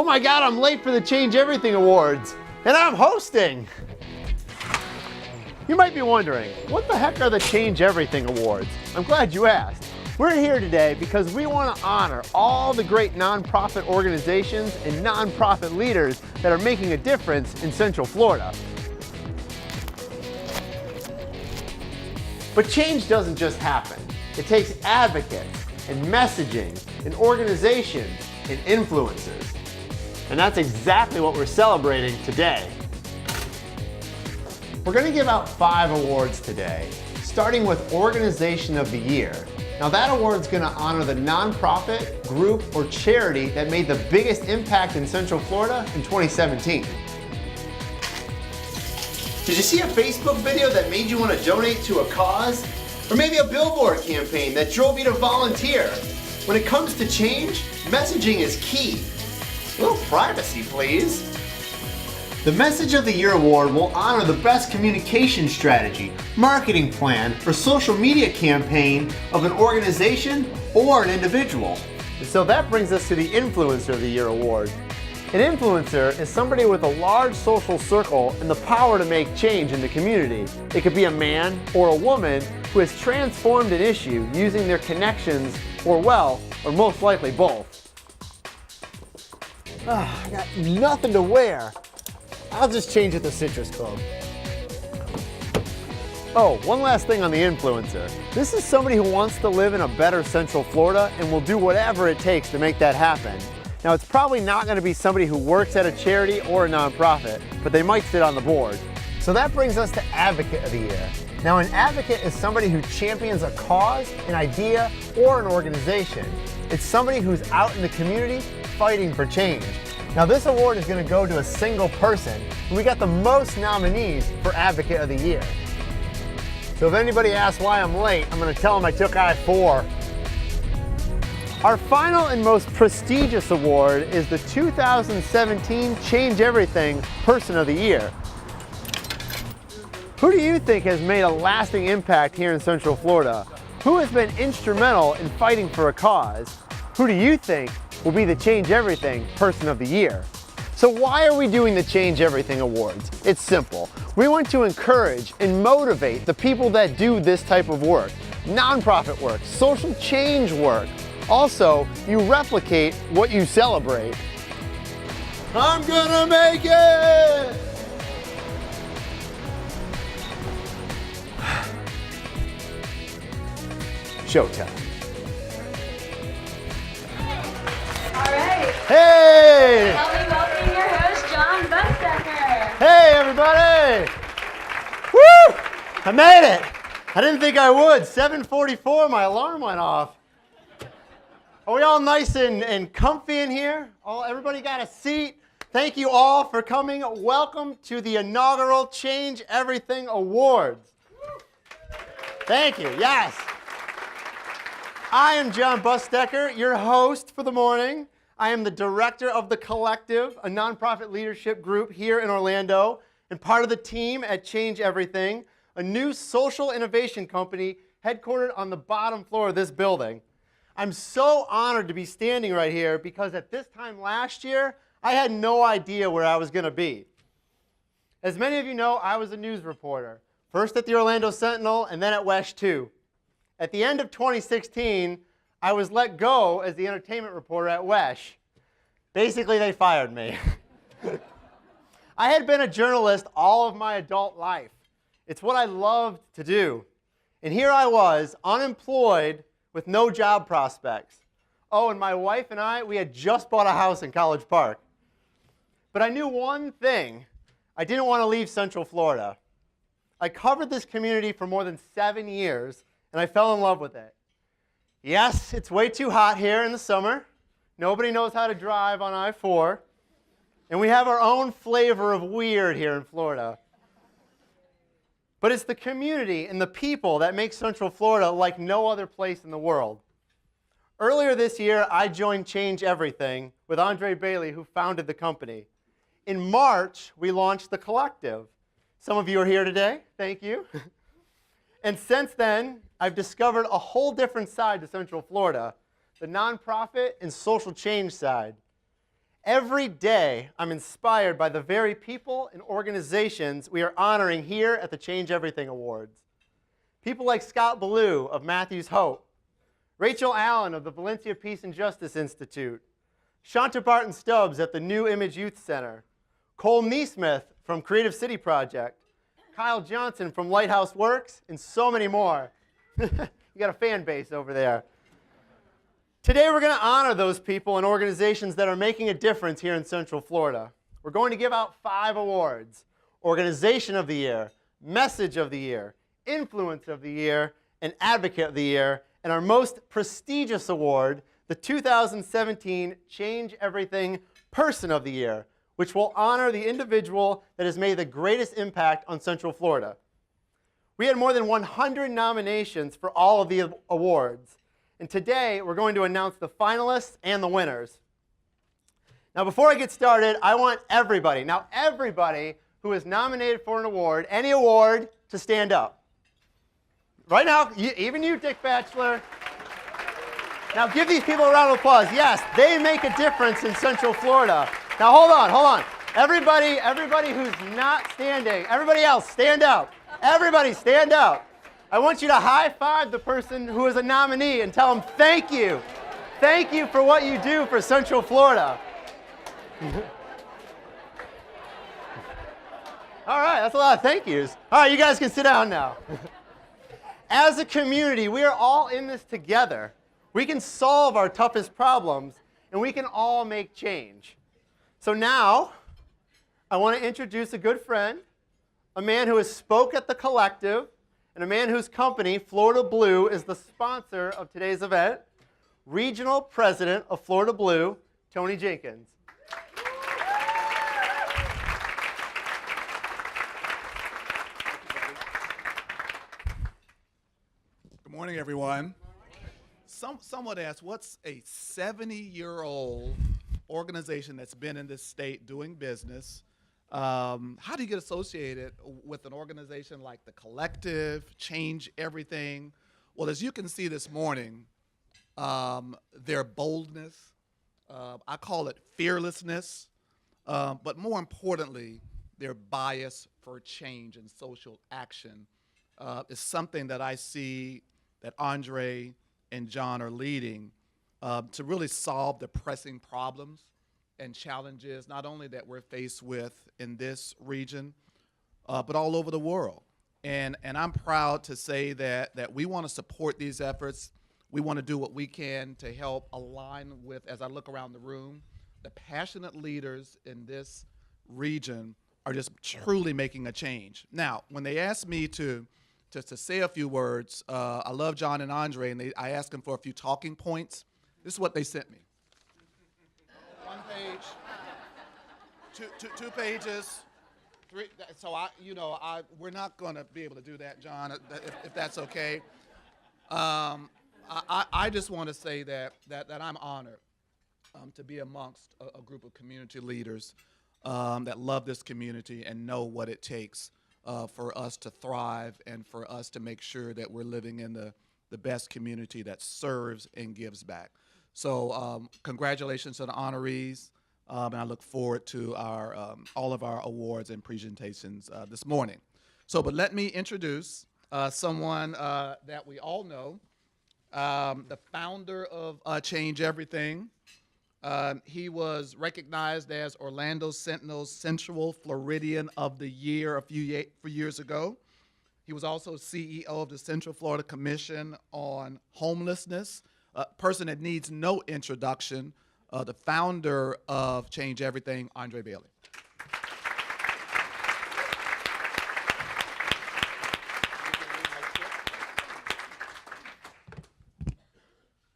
Oh my God, I'm late for the Change Everything Awards, and I'm hosting. You might be wondering, what the heck are the Change Everything Awards? I'm glad you asked. We're here today because we want to honor all the great nonprofit organizations and nonprofit leaders that are making a difference in Central Florida. But change doesn't just happen. It takes advocates and messaging and organizations and influencers. And that's exactly what we're celebrating today. We're going to give out 5 awards today, starting with Organization of the Year. Now that award's going to honor the nonprofit, group, or charity that made the biggest impact in Central Florida in 2017. Did you see a Facebook video that made you want to donate to a cause? Or maybe a billboard campaign that drove you to volunteer? When it comes to change, messaging is key. A little privacy, please. The Message of the Year Award will honor the best communication strategy, marketing plan, or social media campaign of an organization or an individual. So that brings us to the Influencer of the Year Award. An influencer is somebody with a large social circle and the power to make change in the community. It could be a man or a woman who has transformed an issue using their connections or wealth, or most likely both. I got nothing to wear. I'll just change it to Citrus Club. Oh, one last thing on the influencer. This is somebody who wants to live in a better Central Florida and will do whatever it takes to make that happen. Now, it's probably not going to be somebody who works at a charity or a nonprofit, but they might sit on the board. So that brings us to Advocate of the Year. Now, an advocate is somebody who champions a cause, an idea, or an organization. It's somebody who's out in the community fighting for change. Now, this award is going to go to a single person, and we got the most nominees for Advocate of the Year. So if anybody asks why I'm late, I'm going to tell them I took I-4. Our final and most prestigious award is the 2017 Change Everything Person of the Year. Who do you think has made a lasting impact here in Central Florida? Who has been instrumental in fighting for a cause? Who do you think will be the Change Everything Person of the Year? So why are we doing the Change Everything Awards? It's simple. We want to encourage and motivate the people that do this type of work, nonprofit work, social change work. Also, you replicate what you celebrate. I'm gonna make it! Showtime. All right. Hey! Help me welcome your host, John Bustecker. Hey, everybody! Woo! I made it! I didn't think I would. 7:44, my alarm went off. Are we all nice and comfy in here? Everybody got a seat? Thank you all for coming. Welcome to the inaugural Change Everything Awards. Thank you, yes. I am John Bustecker, your host for the morning. I am the director of The Collective, a nonprofit leadership group here in Orlando, and part of the team at Change Everything, a new social innovation company headquartered on the bottom floor of this building. I'm so honored to be standing right here because at this time last year, I had no idea where I was going to be. As many of you know, I was a news reporter, first at the Orlando Sentinel and then at WESH 2. At the end of 2016, I was let go as the entertainment reporter at WESH. Basically, they fired me. I had been a journalist all of my adult life. It's what I loved to do. And here I was, unemployed, with no job prospects. Oh, and my wife and I, we had just bought a house in College Park. But I knew one thing. I didn't want to leave Central Florida. I covered this community for more than 7 years, and I fell in love with it. Yes, it's way too hot here in the summer. Nobody knows how to drive on I-4. And we have our own flavor of weird here in Florida. But it's the community and the people that make Central Florida like no other place in the world. Earlier this year, I joined Change Everything with Andre Bailey, who founded the company. In March, we launched The Collective. Some of you are here today. Thank you. And since then, I've discovered a whole different side to Central Florida, the nonprofit and social change side. Every day, I'm inspired by the very people and organizations we are honoring here at the Change Everything Awards. People like Scott Ballou of Matthews Hope, Rachel Allen of the Valencia Peace and Justice Institute, Shanta Barton Stubbs at the New Image Youth Center, Cole Neesmith from Creative City Project, Kyle Johnson from Lighthouse Works, and so many more. You got a fan base over there. Today we're going to honor those people and organizations that are making a difference here in Central Florida. We're going to give out 5 awards: Organization of the Year, Message of the Year, Influence of the Year, and Advocate of the Year, and our most prestigious award, the 2017 Change Everything Person of the Year, which will honor the individual that has made the greatest impact on Central Florida. We had more than 100 nominations for all of the awards. And today, we're going to announce the finalists and the winners. Now, before I get started, I want everybody who is nominated for an award, any award, to stand up. Right now, even you, Dick Batchelor. Now, give these people a round of applause. Yes, they make a difference in Central Florida. Now, hold on. Everybody who's not standing, everybody else, stand up. Everybody, stand up. I want you to high-five the person who is a nominee and tell them thank you. Thank you for what you do for Central Florida. All right, that's a lot of thank yous. All right, you guys can sit down now. As a community, we are all in this together. We can solve our toughest problems, and we can all make change. So now, I want to introduce a good friend, a man who has spoke at the Collective, and a man whose company, Florida Blue, is the sponsor of today's event, Regional President of Florida Blue, Tony Jenkins. Good morning, everyone. Someone asked, what's a 70-year-old organization that's been in this state doing business? How do you get associated with an organization like the Collective, Change Everything? Well, as you can see this morning, their boldness, I call it fearlessness, but more importantly, their bias for change and social action is something that I see that Andre and John are leading to really solve the pressing problems and challenges not only that we're faced with in this region, but all over the world. And I'm proud to say that we want to support these efforts. We want to do what we can to help align with, as I look around the room, the passionate leaders in this region are just truly making a change. Now, when they asked me to say a few words, I love John and Andre, and I asked them for a few talking points. This is what they sent me. One page, two pages, 3. So we're not going to be able to do that, John, if that's okay. I just want to say that I'm honored to be amongst a group of community leaders that love this community and know what it takes for us to thrive and for us to make sure that we're living in the best community that serves and gives back. So congratulations to the honorees, and I look forward to all of our awards and presentations this morning. But let me introduce someone that we all know, the founder of Change Everything. He was recognized as Orlando Sentinel's Central Floridian of the Year a few years ago. He was also CEO of the Central Florida Commission on Homelessness, a person that needs no introduction, the founder of Change Everything, Andre Bailey.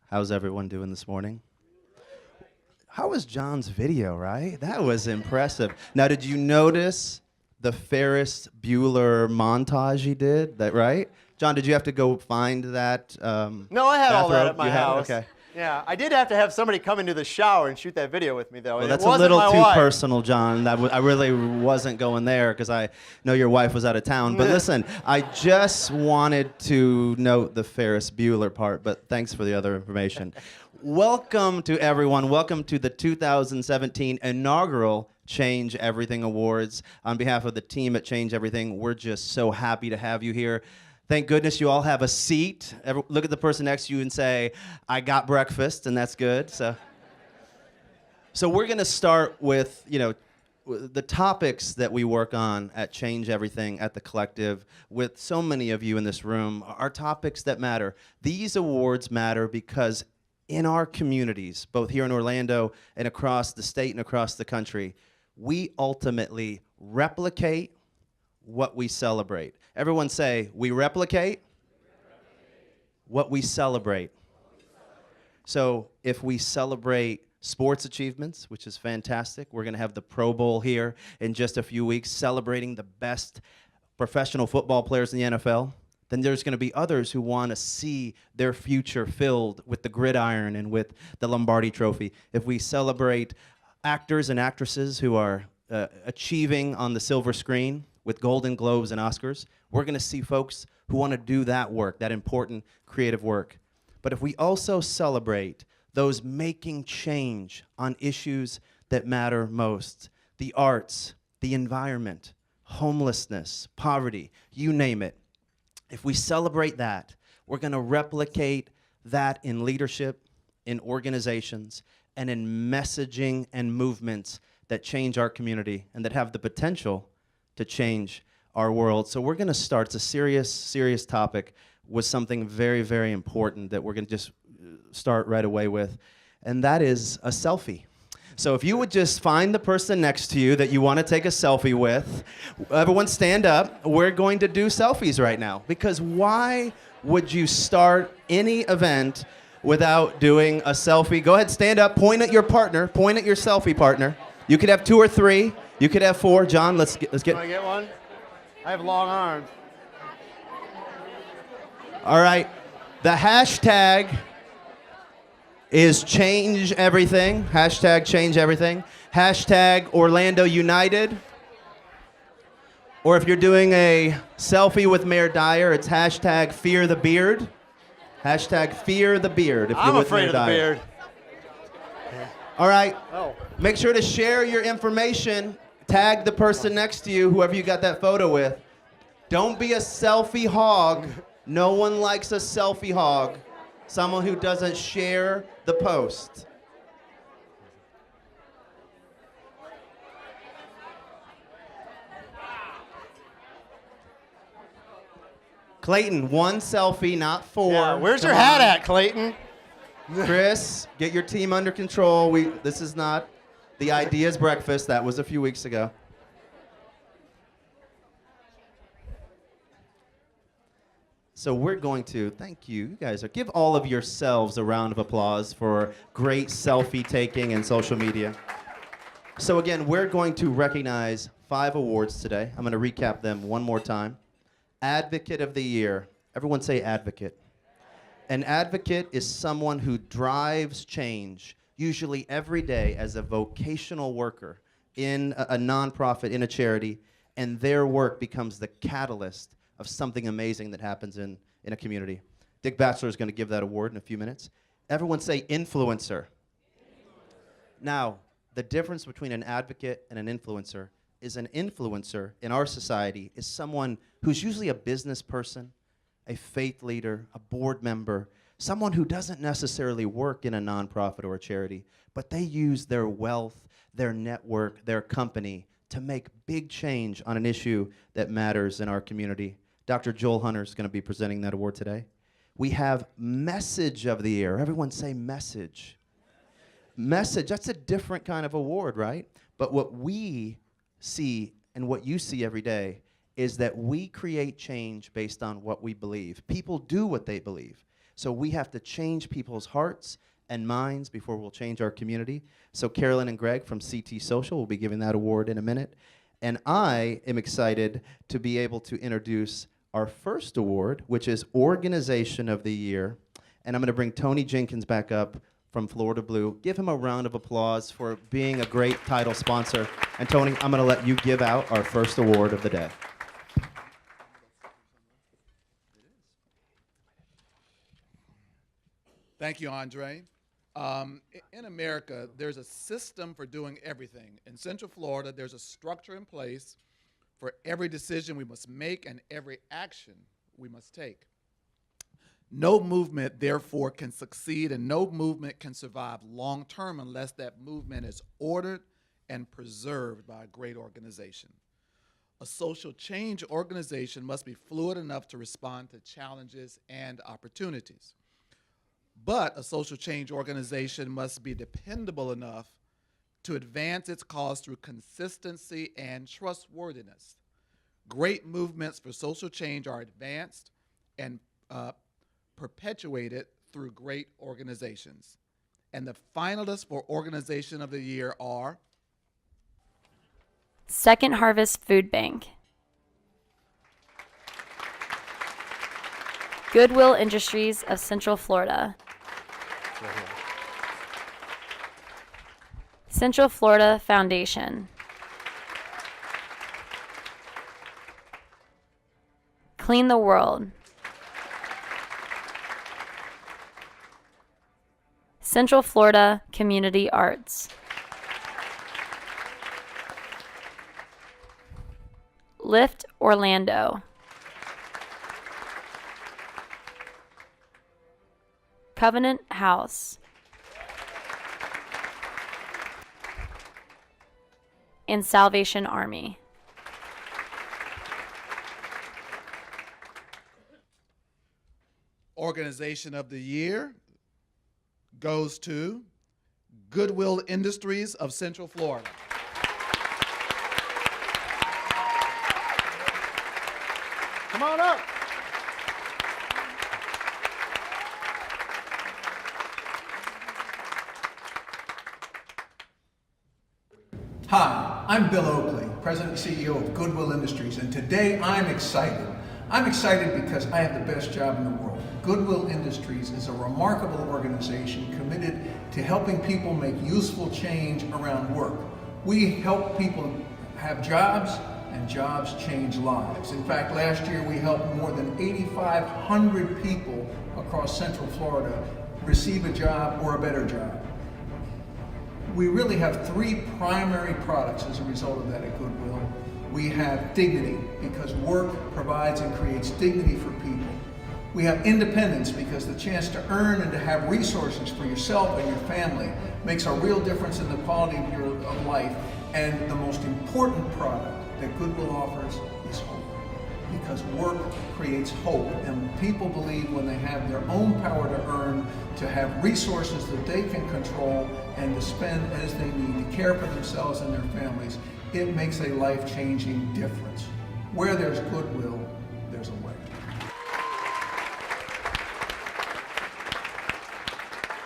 How's everyone doing this morning? How was John's video, right? That was impressive. Now, did you notice the Ferris Bueller montage he did? That right? John, did you have to go find that? No, I had all that at my house. Okay. Yeah, I did have to have somebody come into the shower and shoot that video with me, though. Well, and that's it a wasn't little my too wife. personal, John. I really wasn't going there because I know your wife was out of town. But listen, I just wanted to note the Ferris Bueller part, but thanks for the other information. Welcome to everyone. Welcome to the 2017 inaugural Change Everything Awards. On behalf of the team at Change Everything, we're just so happy to have you here. Thank goodness you all have a seat. Look at the person next to you and say, I got breakfast, and that's good. So we're going to start with, the topics that we work on at Change Everything at the Collective with so many of you in this room are topics that matter. These awards matter because in our communities, both here in Orlando and across the state and across the country, we ultimately replicate what we celebrate. Everyone say, we replicate what we celebrate. So if we celebrate sports achievements, which is fantastic, we're going to have the Pro Bowl here in just a few weeks, celebrating the best professional football players in the NFL. Then there's going to be others who want to see their future filled with the gridiron and with the Lombardi Trophy. If we celebrate actors and actresses who are achieving on the silver screen with Golden Globes and Oscars, we're going to see folks who want to do that work, that important creative work. But if we also celebrate those making change on issues that matter most, the arts, the environment, homelessness, poverty, you name it, if we celebrate that, we're going to replicate that in leadership, in organizations, and in messaging and movements that change our community and that have the potential to change our world. So we're going to start, it's a serious, serious topic with something very, very important that we're going to just start right away with, and that is a selfie. So if you would just find the person next to you that you want to take a selfie with, everyone stand up. We're going to do selfies right now. Because why would you start any event without doing a selfie? Go ahead, stand up, point at your partner, point at your selfie partner. You could have 2 or 3, you could have 4. John, let's get. Can I get one? I have long arms. All right, the hashtag is change everything. Hashtag change everything. Hashtag Orlando United. Or if you're doing a selfie with Mayor Dyer, it's hashtag fear the beard. Hashtag fear the beard. If I'm you're with afraid Mayor of the Dyer. beard. All right. Oh. Make sure to share your information. Tag the person next to you, whoever you got that photo with. Don't be a selfie hog. No one likes a selfie hog. Someone who doesn't share the post. Clayton, 1 selfie, not 4. Yeah, where's Come your hat on. at, Clayton? Chris, get your team under control. This is not the Ideas Breakfast. That was a few weeks ago. So we're going to, thank you, you guys, give all of yourselves a round of applause for great selfie taking and social media. So again, we're going to recognize 5 awards today. I'm going to recap them one more time. Advocate of the Year. Everyone say advocate. An advocate is someone who drives change, usually every day as a vocational worker in a nonprofit, in a charity, and their work becomes the catalyst of something amazing that happens in a community. Dick Batchelor is going to give that award in a few minutes. Everyone say influencer. Now, the difference between an advocate and an influencer is an influencer in our society is someone who's usually a business person, a faith leader, a board member, someone who doesn't necessarily work in a nonprofit or a charity, but they use their wealth, their network, their company to make big change on an issue that matters in our community. Dr. Joel Hunter is going to be presenting that award today. We have Message of the Year. Everyone say message. Message, that's a different kind of award, right? But what we see and what you see every day is that we create change based on what we believe. People do what they believe. So we have to change people's hearts and minds before we'll change our community. So Carolyn and Greg from CT Social will be giving that award in a minute. And I am excited to be able to introduce our first award, which is Organization of the Year. And I'm going to bring Tony Jenkins back up from Florida Blue. Give him a round of applause for being a great title sponsor. And Tony, I'm going to let you give out our first award of the day. Thank you, Andre. In America, there's a system for doing everything. In Central Florida, there's a structure in place for every decision we must make and every action we must take. No movement, therefore, can succeed, and no movement can survive long term unless that movement is ordered and preserved by a great organization. A social change organization must be fluid enough to respond to challenges and opportunities. But a social change organization must be dependable enough to advance its cause through consistency and trustworthiness. Great movements for social change are advanced and perpetuated through great organizations. And the finalists for Organization of the Year are Second Harvest Food Bank, Goodwill Industries of Central Florida, Central Florida Foundation, Clean the World, Central Florida Community Arts, Lift Orlando, Covenant House, and Salvation Army. Organization of the Year goes to Goodwill Industries of Central Florida. Come on up. Hi, I'm Bill Oakley, President and CEO of Goodwill Industries, and today I'm excited. I'm excited because I have the best job in the world. Goodwill Industries is a remarkable organization committed to helping people make useful change around work. We help people have jobs, and jobs change lives. In fact, last year we helped more than 8,500 people across Central Florida receive a job or a better job. We really have three primary products as a result of that at Goodwill. We have dignity, because work provides and creates dignity for people. We have independence, because the chance to earn and to have resources for yourself and your family makes a real difference in the quality of your life. And the most important product that Goodwill offers is hope, because work creates hope, and people believe when they have their own power to earn, to have resources that they can control and to spend as they need to care for themselves and their families, it makes a life-changing difference. Where there's goodwill, there's a way.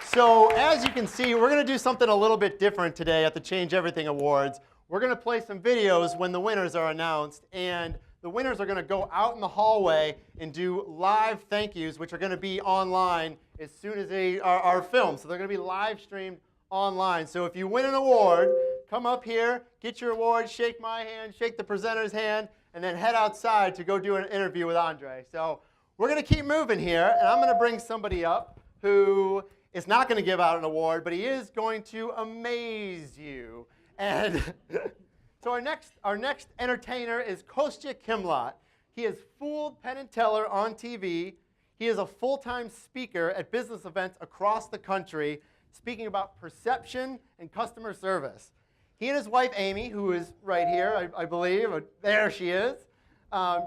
So as you can see, we're going to do something a little bit different today at the Change Everything Awards. We're going to play some videos when the winners are announced, and the winners are going to go out in the hallway and do live thank yous, which are going to be online as soon as they are filmed. So they're going to be live streamed online. So if you win an award, come up here, get your award, shake my hand, shake the presenter's hand, and then head outside to go do an interview with Andre. So we're going to keep moving here, and I'm going to bring somebody up who is not going to give out an award, but he is going to amaze you. And so our next entertainer is Kostya Kimlot. He has fooled Penn and Teller on TV. He is a full-time speaker at business events across the country, speaking about perception and customer service. He and his wife, Amy, who is right here, I believe, there she is.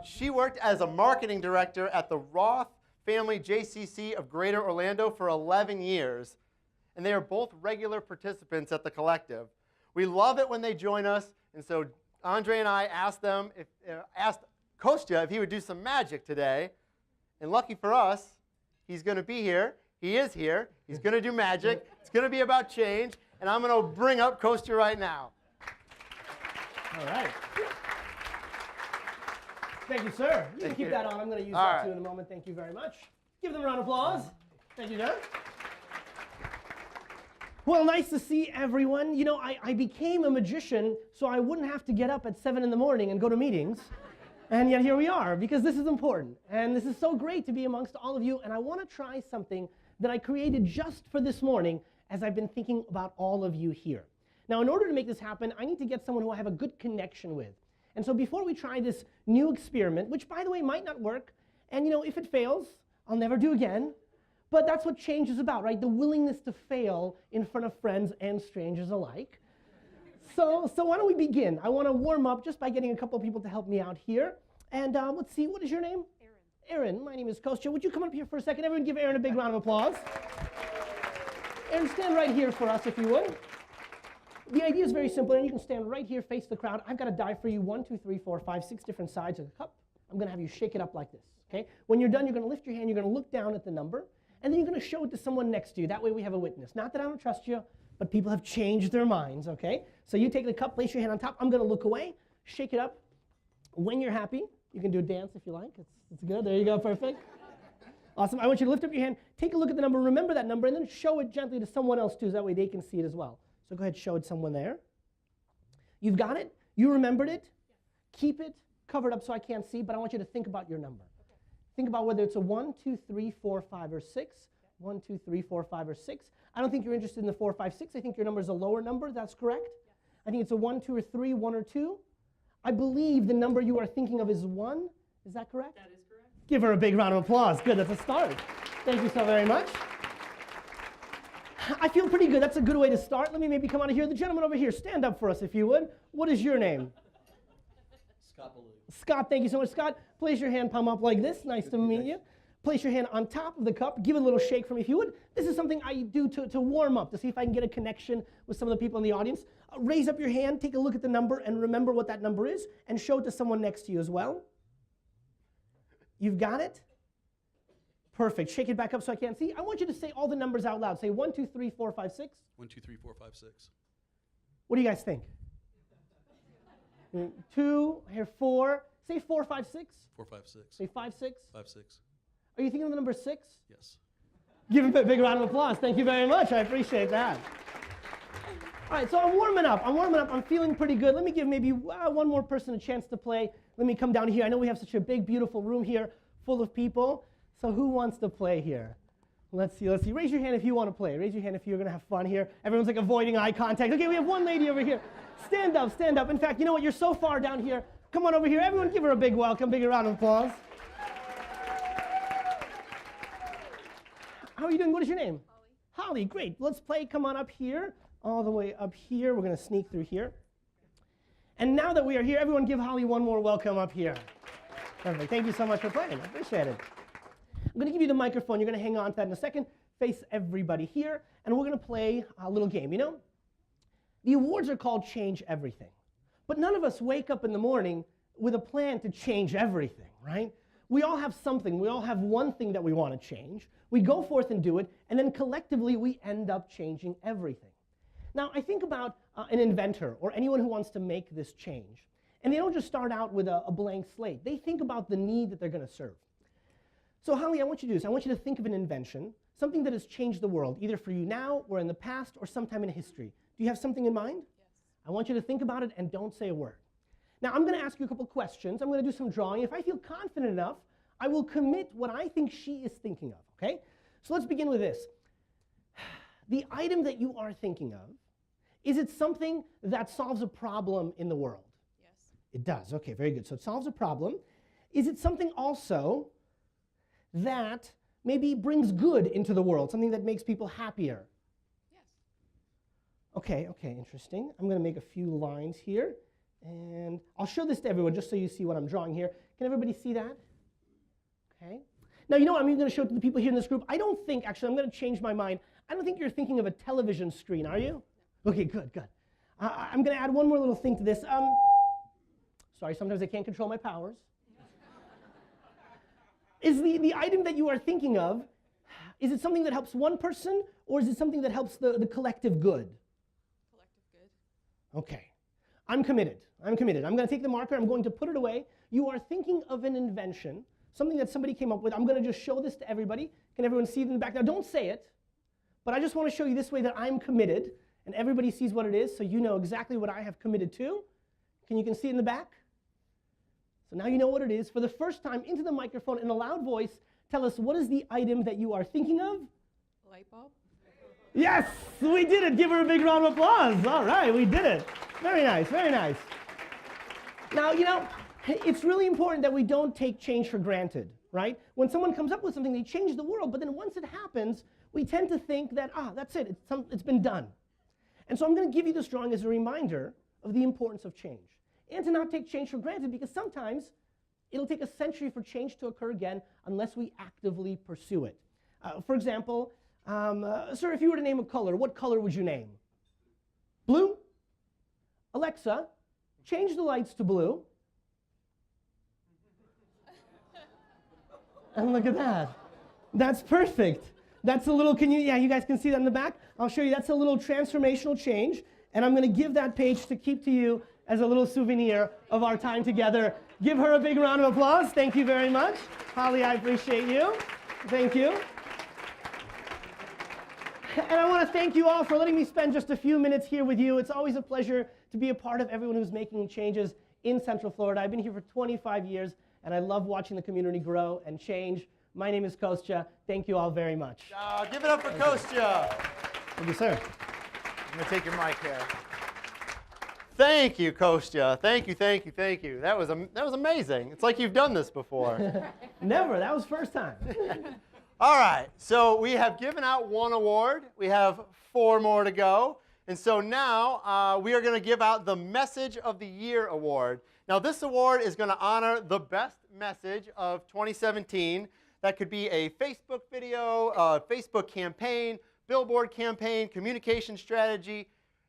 She worked as a marketing director at the Roth Family JCC of Greater Orlando for 11 years, and they are both regular participants at the collective. We love it when they join us, and so Andre and I asked Kostya if he would do some magic today, and lucky for us, he's going to be here. He is here. He's going to do magic. It's going to be about change, and I'm going to bring up Kostya right now. All right. Thank you, sir. You can keep that on. I'm going to use that too in a moment. Thank you very much. Give them a round of applause. Thank you, John. Well, nice to see everyone. You know, I became a magician so I wouldn't have to get up at 7 in the morning and go to meetings. And yet here we are, because this is important. And this is so great to be amongst all of you. And I want to try something that I created just for this morning. as I've been thinking about all of you here. Now, in order to make this happen, I need to get someone who I have a good connection with. And so before we try this new experiment, which by the way might not work, and if it fails, I'll never do again, but that's what change is about, right? The willingness to fail in front of friends and strangers alike. So why don't we begin? I want to warm up just by getting a couple of people to help me out here. And let's see, what is your name? Aaron, my name is Kostya. Would you come up here for a second? Everyone give Aaron a big round of applause. Aaron, stand right here for us if you would. The idea is very simple, and you can stand right here, face the crowd. I've got a die for you, 1, 2, 3, 4, 5, 6 different sides of the cup. I'm going to have you shake it up like this, okay? When you're done, you're going to lift your hand, you're going to look down at the number, and then you're going to show it to someone next to you. That way we have a witness. Not that I don't trust you, but people have changed their minds, okay? So you take the cup, place your hand on top. I'm going to look away, shake it up. When you're happy, you can do a dance if you like. It's good. There you go. Perfect. Awesome. I want you to lift up your hand, take a look at the number, remember that number, and then show it gently to someone else too, so that way they can see it as well. So go ahead, show it to someone there. You've got it? You remembered it? Keep it covered up so I can't see, but I want you to think about your number. Think about whether it's a 1, 2, 3, 4, 5, or 6. 1, 2, 3, 4, 5, or 6. I don't think you're interested in the 4, 5, 6. I think your number is a lower number. That's correct. I think it's a 1, 2, or 3, 1, or 2. I believe the number you are thinking of is 1. Is that correct? That is correct. Give her a big round of applause. Good, that's a start. Thank you so very much. I feel pretty good. That's a good way to start. Let me maybe come out of here. The gentleman over here, stand up for us if you would. What is your name? Scott Ballou. Scott, thank you so much. Scott, place your hand palm up like this. Nice to meet you. Place your hand on top of the cup. Give it a little shake for me if you would. This is something I do to warm up, to see if I can get a connection with some of the people in the audience. Raise up your hand, take a look at the number, and remember what that number is, and show it to someone next to you as well. You've got it? Perfect. Shake it back up so I can't see. I want you to say all the numbers out loud. Say 1, 2, 3, 4, 5, 6. 1, 2, 3, 4, 5, 6. What do you guys think? 2, here 4. Say 4, 5, 6. 4, 5, 6. Say 5, 6. 5, 6. Are you thinking of the number 6? Yes. Give him a big round of applause. Thank you very much. I appreciate that. All right, so I'm warming up. I'm feeling pretty good. Let me give maybe one more person a chance to play. Let me come down here. I know we have such a big, beautiful room here full of people. So who wants to play here? Let's see. Raise your hand if you want to play. Raise your hand if you're going to have fun here. Everyone's like avoiding eye contact. Okay, we have one lady over here. Stand up, stand up. In fact, you know what? You're so far down here. Come on over here. Everyone give her a big welcome, big round of applause. How are you doing? What is your name? Holly. Holly, great. Let's play. Come on up here. All the way up here. We're going to sneak through here. And now that we are here, everyone give Holly one more welcome up here. Perfect. Thank you so much for playing. I appreciate it. I'm going to give you the microphone. You're going to hang on to that in a second. Face everybody here. And we're going to play a little game. You know, the awards are called Change Everything. But none of us wake up in the morning with a plan to change everything, right? We all have something. We all have one thing that we want to change. We go forth and do it. And then collectively, we end up changing everything. Now, I think about an inventor or anyone who wants to make this change. And they don't just start out with a blank slate. They think about the need that they're going to serve. So Holly, I want you to do this. I want you to think of an invention, something that has changed the world, either for you now or in the past or sometime in history. Do you have something in mind? Yes. I want you to think about it and don't say a word. Now, I'm going to ask you a couple questions. I'm going to do some drawing. If I feel confident enough, I will commit what I think she is thinking of, okay? So let's begin with this. The item that you are thinking of, is it something that solves a problem in the world? Yes. It does. Okay, very good. So it solves a problem. Is it something also that maybe brings good into the world, something that makes people happier? Yes. Okay, interesting. I'm going to make a few lines here. And I'll show this to everyone just so you see what I'm drawing here. Can everybody see that? Okay. Now, you know what? I'm even going to show it to the people here in this group. I don't think, actually, I'm going to change my mind. I don't think you're thinking of a television screen, are you? Okay, good. I'm going to add one more little thing to this. Sorry, sometimes I can't control my powers. Is the item that you are thinking of, is it something that helps one person, or is it something that helps the collective good? Collective good. Okay. I'm committed. I'm going to take the marker. I'm going to put it away. You are thinking of an invention, something that somebody came up with. I'm going to just show this to everybody. Can everyone see it in the back? Now, don't say it, but I just want to show you this way that I'm committed, and everybody sees what it is, so you know exactly what I have committed to. You can see it in the back? So now you know what it is. For the first time, into the microphone in a loud voice, tell us what is the item that you are thinking of? Light bulb. Yes, we did it. Give her a big round of applause. All right, we did it. Very nice, very nice. Now, it's really important that we don't take change for granted, right? When someone comes up with something, they change the world, but then once it happens, we tend to think that, that's it, it's been done. And so I'm going to give you this drawing as a reminder of the importance of change and to not take change for granted, because sometimes it'll take a century for change to occur again unless we actively pursue it. For example, sir, if you were to name a color, what color would you name? Blue? Alexa, change the lights to blue. And look at that. That's perfect. That's a little, you guys can see that in the back? I'll show you, that's a little transformational change, and I'm going to give that page to keep to you as a little souvenir of our time together. Give her a big round of applause. Thank you very much. Holly, I appreciate you. Thank you. And I want to thank you all for letting me spend just a few minutes here with you. It's always a pleasure to be a part of everyone who's making changes in Central Florida. I've been here for 25 years, and I love watching the community grow and change. My name is Kostya. Thank you all very much. Give it up for Kostya. Thank you, sir. I'm going to take your mic here. Thank you, Kostya. Thank you, thank you, thank you. That was amazing. It's like you've done this before. Never. That was first time. All right. So we have given out one award. We have 4 more to go. And so now we are going to give out the Message of the Year award. Now this award is going to honor the best message of 2017. That could be a Facebook video, a Facebook campaign, billboard campaign, communication strategy.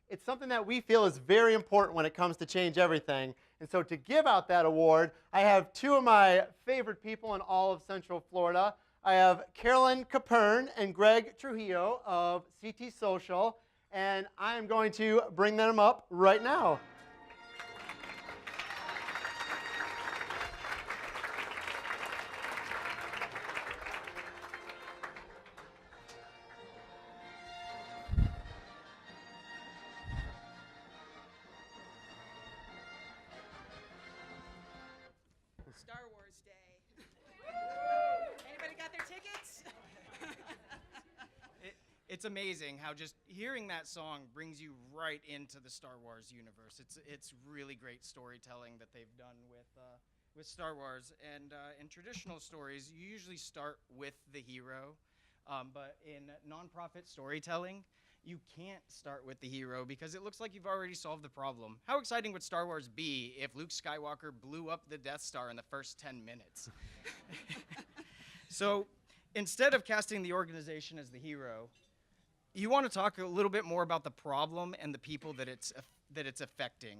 It's something that we feel is very important when it comes to Change Everything. And so to give out that award, I have 2 of my favorite people in all of Central Florida. I have Carolyn Capern and Greg Trujillo of CT Social, and I am going to bring them up right now. Star Wars Day. Anybody got their tickets? It's amazing how just hearing that song brings you right into the Star Wars universe. It's really great storytelling that they've done with Star Wars. And in traditional stories, you usually start with the hero. But in nonprofit storytelling, you can't start with the hero because it looks like you've already solved the problem. How exciting would Star Wars be if Luke Skywalker blew up the Death Star in the first 10 minutes? So instead of casting the organization as the hero, you want to talk a little bit more about the problem and the people that it's affecting.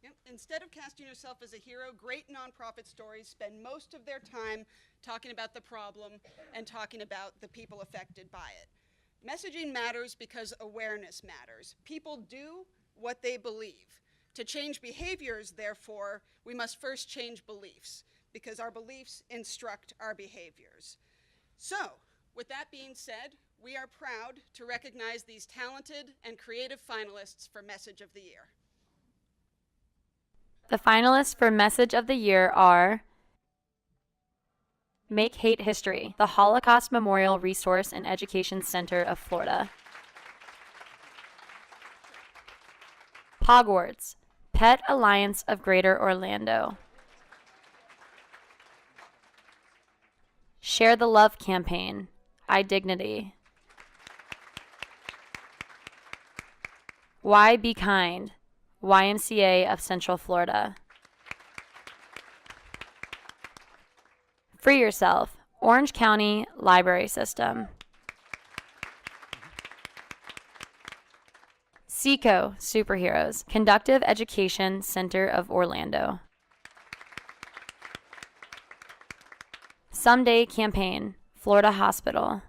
Yep. Instead of casting yourself as a hero, great nonprofit stories spend most of their time talking about the problem and talking about the people affected by it. Messaging matters because awareness matters. People do what they believe. To change behaviors, therefore, we must first change beliefs, because our beliefs instruct our behaviors. So, with that being said, we are proud to recognize these talented and creative finalists for Message of the Year. The finalists for Message of the Year are Make Hate History, the Holocaust Memorial Resource and Education Center of Florida. Pogwarts, Pet Alliance of Greater Orlando. Share the Love Campaign, iDignity. Why Be Kind, YMCA of Central Florida. Free Yourself, Orange County Library System. SECO Superheroes, Conductive Education Center of Orlando. Someday Campaign, Florida Hospital.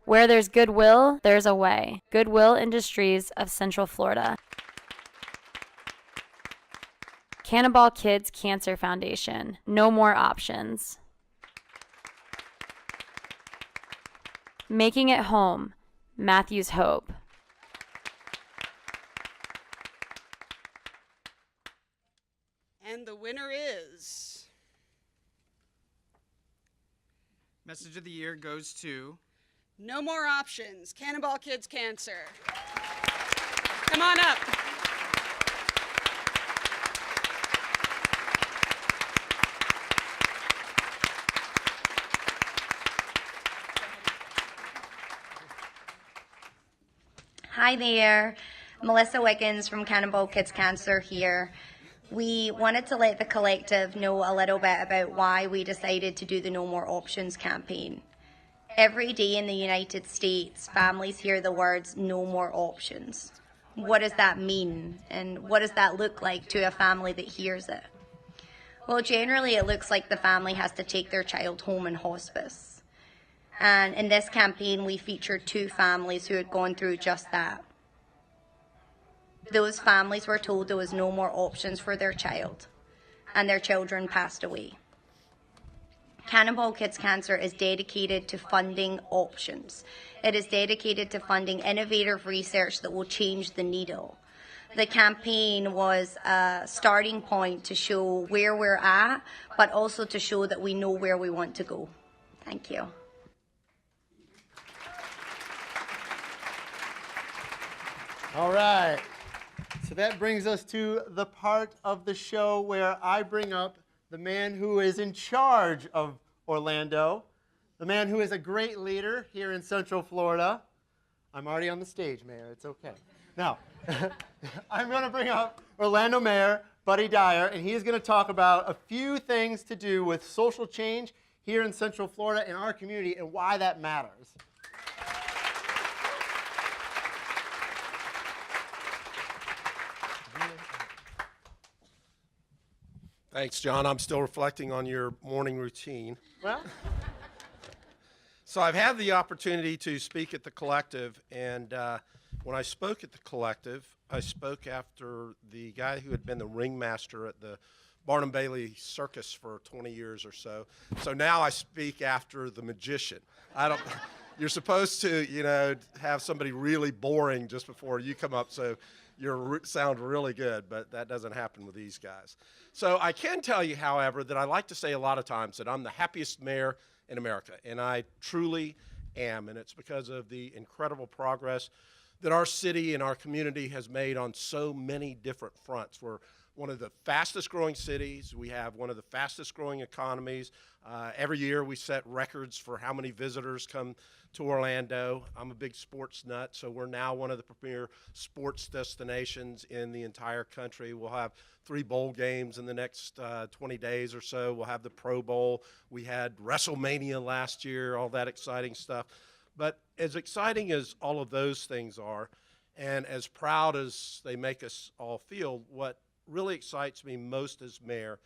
Where there's goodwill, there's a way. Goodwill Industries of Central Florida. Cannonball Kids Cancer Foundation, No More Options. Making It Home, Matthew's Hope. And the winner is Message of the year goes to No More Options, Cannonball Kids Cancer. Come on up. Hi there, Melissa Wiggins from Cannonball Kids Cancer here. We wanted to let the collective know a little bit about why we decided to do the No More Options campaign. Every day in the United States, families hear the words no more options. What does that mean? And what does that look like to a family that hears it? Well, generally it looks like the family has to take their child home in hospice. And in this campaign, we featured 2 families who had gone through just that. Those families were told there was no more options for their child, and their children passed away. Cannonball Kids Cancer is dedicated to funding options. It is dedicated to funding innovative research that will change the needle. The campaign was a starting point to show where we're at, but also to show that we know where we want to go. Thank you. All right. So that brings us to the part of the show where I bring up the man who is in charge of Orlando, the man who is a great leader here in Central Florida. I'm already on the stage, Mayor. It's okay. Now, I'm going to bring up Orlando Mayor Buddy Dyer, and he's going to talk about a few things to do with social change here in Central Florida in our community and why that matters. Thanks, John. I'm still reflecting on your morning routine. Well, so I've had the opportunity to speak at the collective, and when I spoke at the collective, I spoke after the guy who had been the ringmaster at the Barnum Bailey Circus for 20 years or so. So now I speak after the magician. You're supposed to, have somebody really boring just before you come up, so you sound really good, but that doesn't happen with these guys. So I can tell you, however, that I like to say a lot of times that I'm the happiest mayor in America, and I truly am, and it's because of the incredible progress that our city and our community has made on so many different fronts. We're one of the fastest growing cities. We have one of the fastest growing economies. Every year we set records for how many visitors come to Orlando. I'm a big sports nut, so we're now one of the premier sports destinations in the entire country. We'll have 3 bowl games in the next 20 days or so. We'll have the Pro Bowl. We had WrestleMania last year, all that exciting stuff. But as exciting as all of those things are, and as proud as they make us all feel, what really excites me most as mayor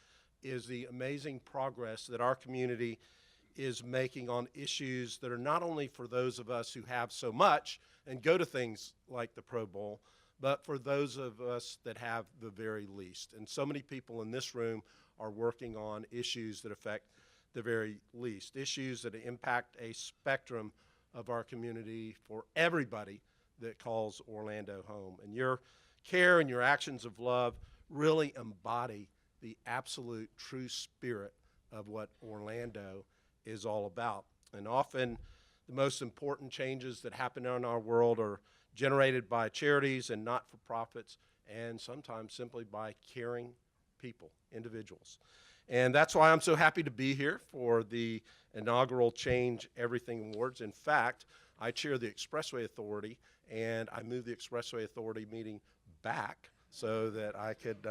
is the amazing progress that our community is making on issues that are not only for those of us who have so much and go to things like the Pro Bowl, but for those of us that have the very least. And so many people in this room are working on issues that affect the very least, issues that impact a spectrum of our community for everybody that calls Orlando home. And your care and your actions of love really embody the absolute true spirit of what Orlando is all about. And often the most important changes that happen in our world are generated by charities and not-for-profits, and sometimes simply by caring people, individuals. And that's why I'm so happy to be here for the inaugural Change Everything Awards. In fact, I chair the Expressway Authority, and I moved the Expressway Authority meeting back so that I could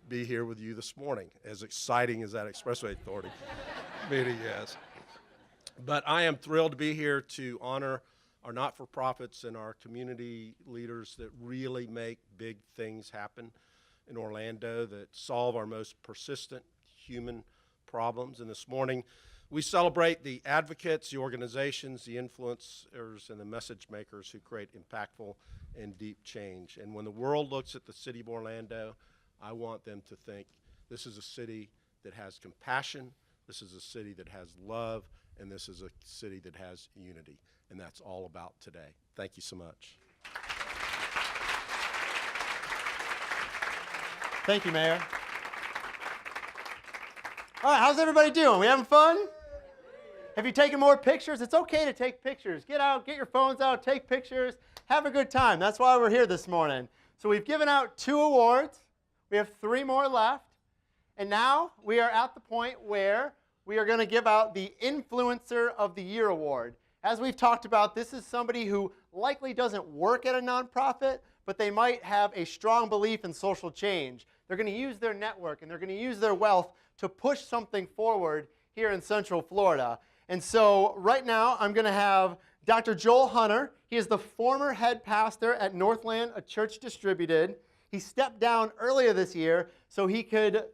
be here with you this morning, as exciting as that Expressway Authority meeting is. But I am thrilled to be here to honor our not-for-profits and our community leaders that really make big things happen in Orlando, that solve our most persistent human problems. And this morning, we celebrate the advocates, the organizations, the influencers, and the message makers who create impactful and deep change. And when the world looks at the city of Orlando, I want them to think this is a city that has compassion, this is a city that has love, and this is a city that has unity. And that's all about today. Thank you so much. Thank you, Mayor. All right, how's everybody doing? We having fun? Have you taken more pictures? It's okay to take pictures. Get out, get your phones out, take pictures, have a good time. That's why we're here this morning. So we've given out 2 awards. We have 3 more left. And now we are at the point where we are going to give out the Influencer of the Year award. As we've talked about, this is somebody who likely doesn't work at a nonprofit, but they might have a strong belief in social change. They're going to use their network and they're going to use their wealth to push something forward here in Central Florida. And so right now I'm going to have Dr. Joel Hunter. He is the former head pastor at Northland, a church distributed. He stepped down earlier this year so he could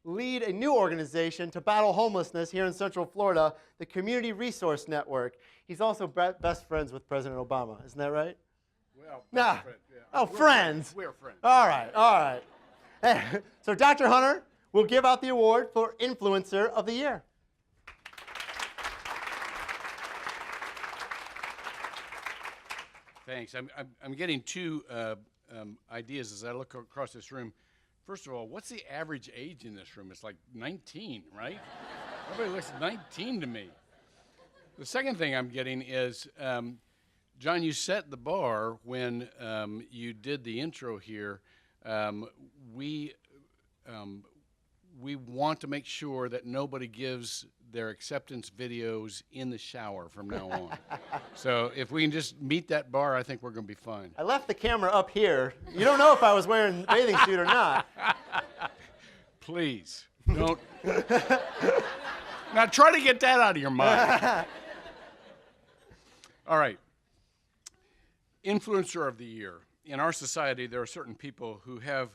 lead a new organization to battle homelessness here in Central Florida, the Community Resource Network. He's also best friends with President Obama. Isn't that right? Well, Nah. friend, yeah. Oh, We're friends. We're friends. All right, all right. So Dr. Hunter will give out the award for Influencer of the Year. Thanks. I'm getting 2 ideas as I look across this room. First of all, what's the average age in this room? It's like 19, right? Everybody looks 19 to me. The second thing I'm getting is, John, you set the bar when you did the intro here. We want to make sure that nobody gives their acceptance videos in the shower from now on. So if we can just meet that bar, I think we're going to be fine. I left the camera up here. You don't know if I was wearing a bathing suit or not. Please, don't. Now try to get that out of your mind. All right. Influencer of the Year. In our society, there are certain people who have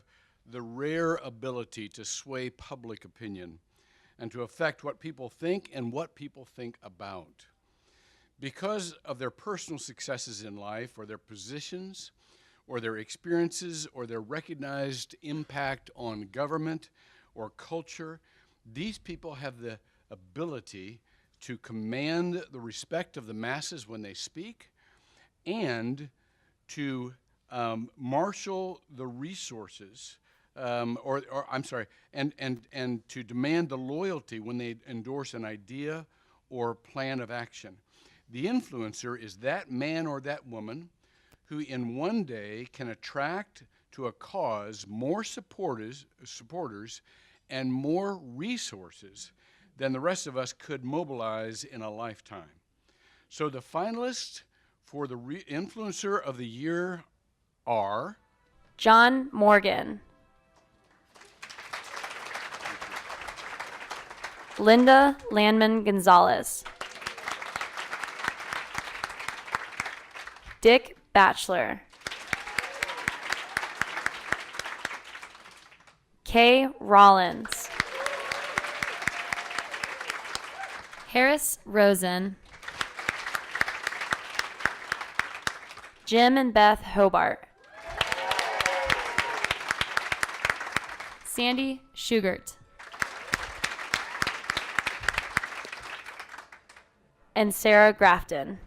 the rare ability to sway public opinion and to affect what people think and what people think about. Because of their personal successes in life, or their positions, or their experiences, or their recognized impact on government or culture, these people have the ability to command the respect of the masses when they speak, and to marshal the resources, and to demand the loyalty when they endorse an idea or plan of action. The influencer is that man or that woman who in one day can attract to a cause more supporters and more resources than the rest of us could mobilize in a lifetime. So the finalists for the Influencer of the Year are John Morgan, Linda Landman Gonzalez, Dick Batchelor, Kay Rollins, Harris Rosen, Jim and Beth Hobart, Sandy Schugert, and Sarah Grafton.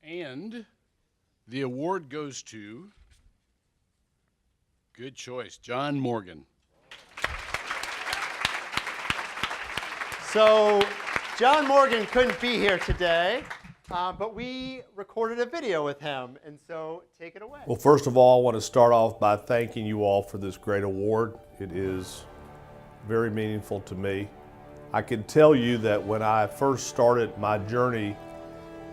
And the award goes to, good choice, John Morgan. So John Morgan couldn't be here today, but we recorded a video with him, and so take it away. Well, first of all, I want to start off by thanking you all for this great award. It is very meaningful to me. I can tell you that when I first started my journey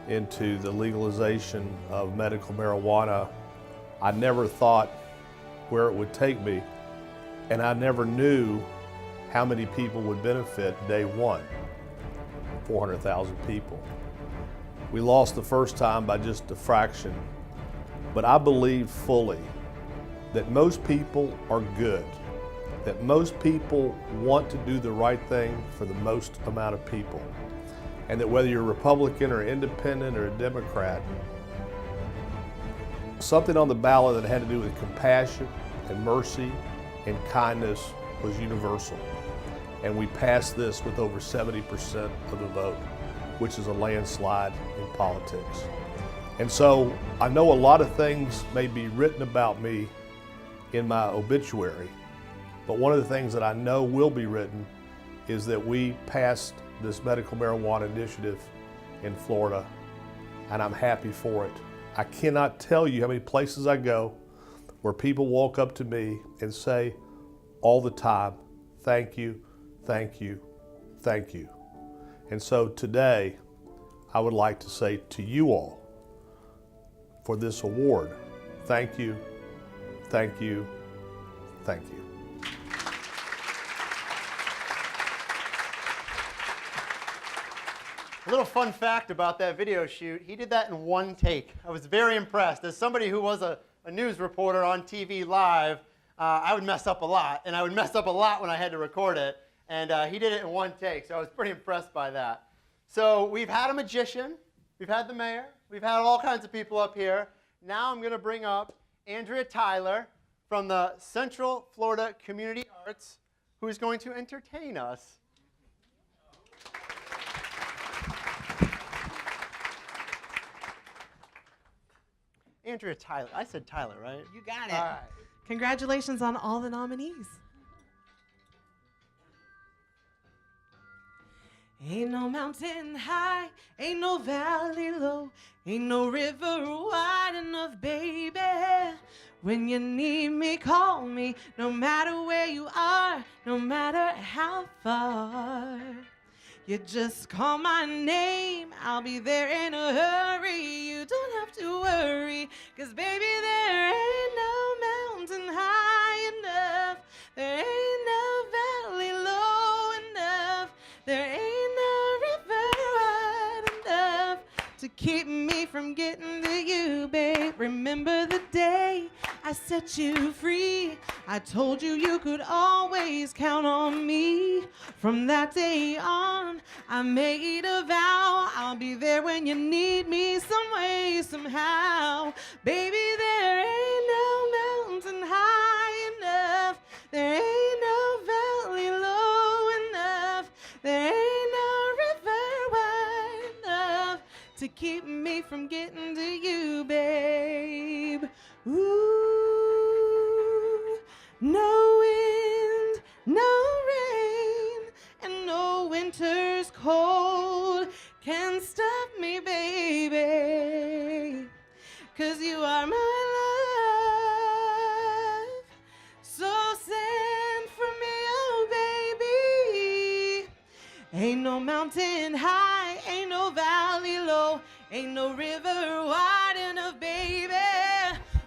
into the legalization of medical marijuana, I never thought where it would take me, and I never knew how many people would benefit day one. 400,000 people. We lost the first time by just a fraction, but I believe fully that most people are good, that most people want to do the right thing for the most amount of people, and that whether you're Republican or Independent or a Democrat, something on the ballot that had to do with compassion and mercy and kindness was universal. And we passed this with over 70% of the vote, which is a landslide in politics. And so I know a lot of things may be written about me in my obituary, But one of the things that I know will be written is that we passed this medical marijuana initiative in Florida, and I'm happy for it. I cannot tell you how many places I go where people walk up to me and say all the time, thank you, thank you, thank you. And so today, I would like to say to you all, for this award, thank you, thank you, thank you. A little fun fact about that video shoot, he did that in one take. I was very impressed. As somebody who was a news reporter on TV live, I would mess up a lot, and I would mess up a lot when I had to record it, and he did it in one take, so I was pretty impressed by that. So we've had a magician, we've had the mayor, we've had all kinds of people up here. Now I'm going to bring up Andrea Tyler from the Central Florida Community Arts, who is going to entertain us. Andrea Tyler. I said Tyler, right? You got it. All right. Congratulations on all the nominees. Ain't no mountain high, ain't no valley low, ain't no river wide enough, baby. When you need me, call me, no matter where you are, no matter how far. You just call my name, I'll be there in a hurry. You don't have to worry, 'cause baby, there ain't no mountain high enough. There ain't no valley low enough. There ain't no river wide enough to keep me from getting to you, babe. Remember the day I set you free. I told you you could always count on me. From that day on, I made a vow. I'll be there when you need me some way, somehow. Baby, there ain't no mountain high enough. There ain't no valley low enough. There ain't no river wide enough to keep me from getting to you, babe. Ooh, no wind, no rain, and no winter's cold can stop me, baby, 'cause you are my love. So send for me, oh baby. Ain't no mountain high, ain't no valley low, ain't no river wide enough, baby.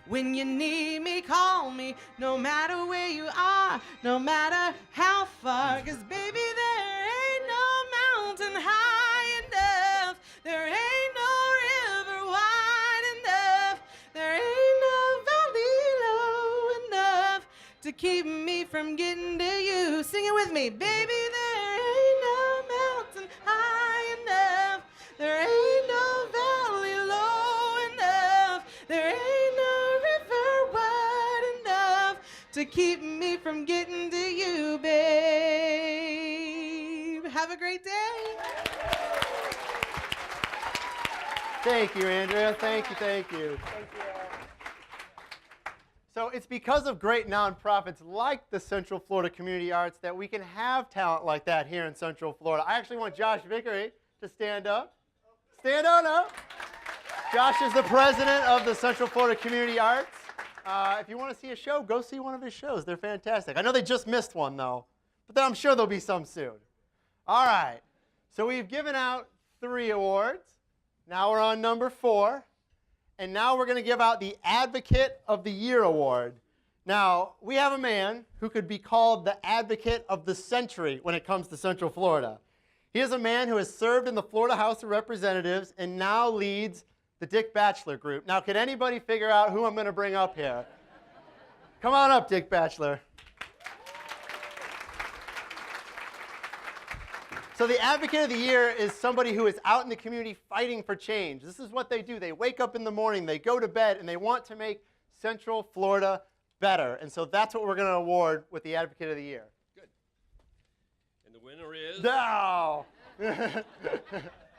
When you need me, call me, no matter where you are, no matter how far. 'Cause baby, there ain't no mountain high enough. There ain't no river wide enough. There ain't no valley low enough to keep me from getting to you. Sing it with me. Baby, there ain't no mountain high enough. There ain't no valley low enough. There ain't no river wide enough to keep me from getting to you, babe. Have a great day. Thank you, Andrea. Thank you, thank you. So it's because of great nonprofits like the Central Florida Community Arts that we can have talent like that here in Central Florida. I actually want Josh Vickery to stand up. Stand on up. Josh is the president of the Central Florida Community Arts. If you want to see a show, go see one of his shows. They're fantastic. I know they just missed one, though, but I'm sure there'll be some soon. All right. So we've given out 3 awards. Now we're on number 4. And now we're going to give out the Advocate of the Year award. Now, we have a man who could be called the Advocate of the Century when it comes to Central Florida. He is a man who has served in the Florida House of Representatives and now leads the Dick Batchelor Group. Now, can anybody figure out who I'm going to bring up here? Come on up, Dick Batchelor. So the Advocate of the Year is somebody who is out in the community fighting for change. This is what they do. They wake up in the morning, they go to bed, and they want to make Central Florida better. And so that's what we're going to award with the Advocate of the Year. Good. And the winner is... No!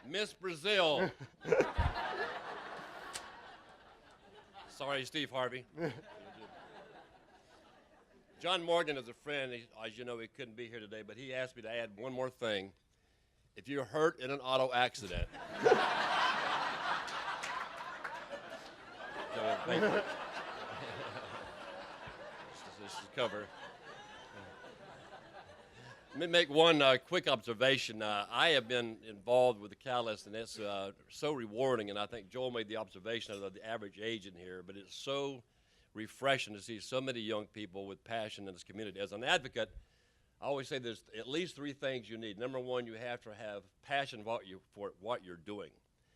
Miss Brazil. Sorry, Steve Harvey. John Morgan is a friend. As you know, he couldn't be here today, but he asked me to add one more thing. If you're hurt in an auto accident, so, thank you. This is cover. Let me make one quick observation. I have been involved with the Catalyst, and it's so rewarding, and I think Joel made the observation of the average age in here, but it's so refreshing to see so many young people with passion in this community. As an advocate, I always say there's at least three things you need. Number one, you have to have passion for what you're doing.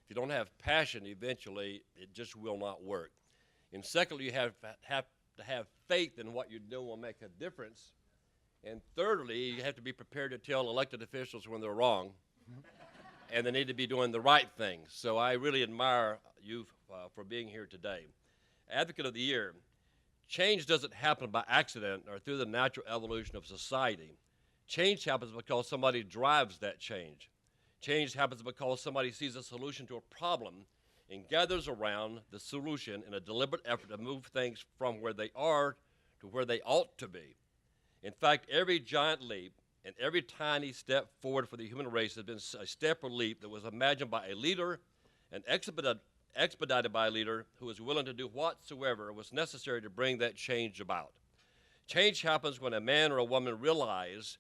If you don't have passion, eventually it just will not work. And secondly, you have to have faith in what you're doing will make a difference. And thirdly, you have to be prepared to tell elected officials when they're wrong, and they need to be doing the right things. So I really admire you for being here today. Advocate of the Year. Change doesn't happen by accident or through the natural evolution of society. Change happens because somebody drives that change. Change happens because somebody sees a solution to a problem and gathers around the solution in a deliberate effort to move things from where they are to where they ought to be. In fact, every giant leap and every tiny step forward for the human race has been a step or leap that was imagined by a leader and expedited by a leader who was willing to do whatsoever was necessary to bring that change about. Change happens when a man or a woman realize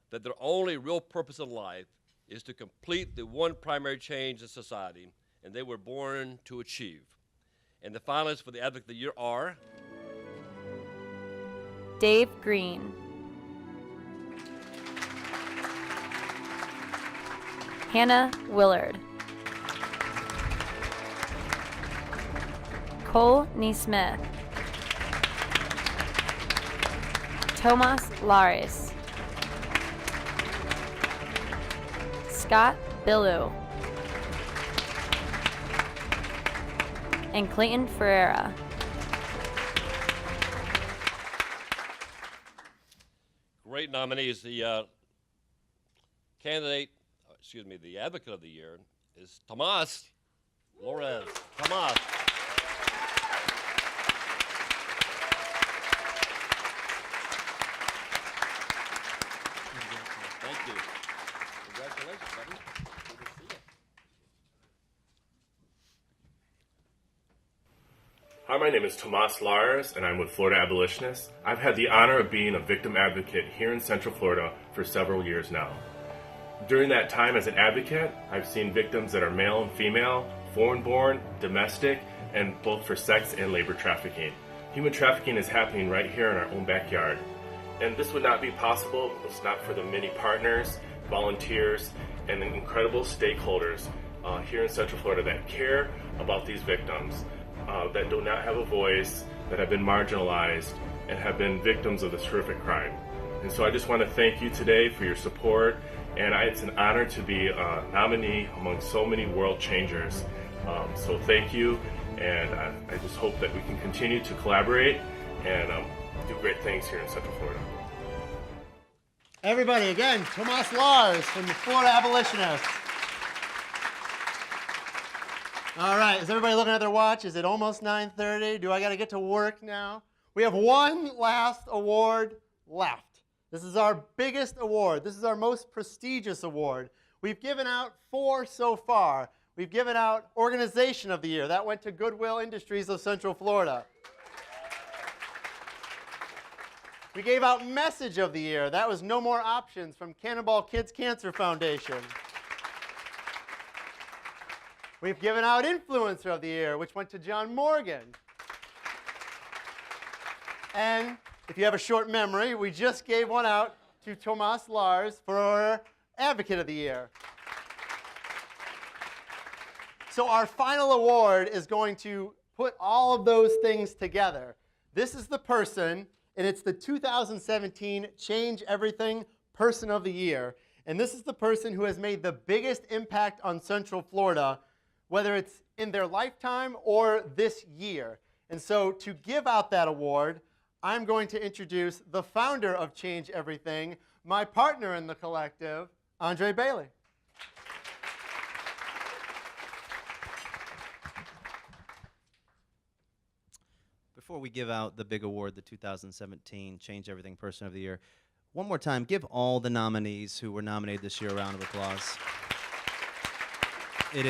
that their only real purpose in life is to complete the one primary change in society, and they were born to achieve. And the finalists for the Advocate of the Year are Dave Green, Hannah Willard, Cole Neesmith, Tomas Lares, Scott Billu, and Clayton Ferreira. great nominees. The the Advocate of the Year is Tomas Lares. Tomas. Thank you. Congratulations, buddy. Good to see you. Hi, my name is Tomas Lares, and I'm with Florida Abolitionists. I've had the honor of being a victim advocate here in Central Florida for several years now. During that time as an advocate, I've seen victims that are male and female, foreign-born, domestic, and both for sex and labor trafficking. Human trafficking is happening right here in our own backyard. And this would not be possible if it's not for the many partners, volunteers, and the incredible stakeholders here in Central Florida that care about these victims, that do not have a voice, that have been marginalized, and have been victims of this horrific crime. And so I just want to thank you today for your support, and it's an honor to be a nominee among so many world changers. So thank you, and I just hope that we can continue to collaborate and do great things here in Central Florida. Everybody, again, Tomas Lares from the Florida Abolitionists. All right, is everybody looking at their watch? Is it almost 9:30? Do I got to get to work now? We have one last award left. This is our biggest award. This is our most prestigious award. We've given out 4 so far. We've given out Organization of the Year. That went to Goodwill Industries of Central Florida. We gave out Message of the Year. That was No More Options from Cannonball Kids Cancer Foundation. We've given out Influencer of the Year, which went to John Morgan. And if you have a short memory, we just gave one out to Tomas Lares for Advocate of the Year. So our final award is going to put all of those things together. This is the person, and it's the 2017 Change Everything Person of the Year. And this is the person who has made the biggest impact on Central Florida, whether it's in their lifetime or this year. And so to give out that award, I'm going to introduce the founder of Change Everything, my partner in the collective, Andre Bailey. Before we give out the big award, the 2017 Change Everything Person of the Year, one more time, give all the nominees who were nominated this year a round of applause. It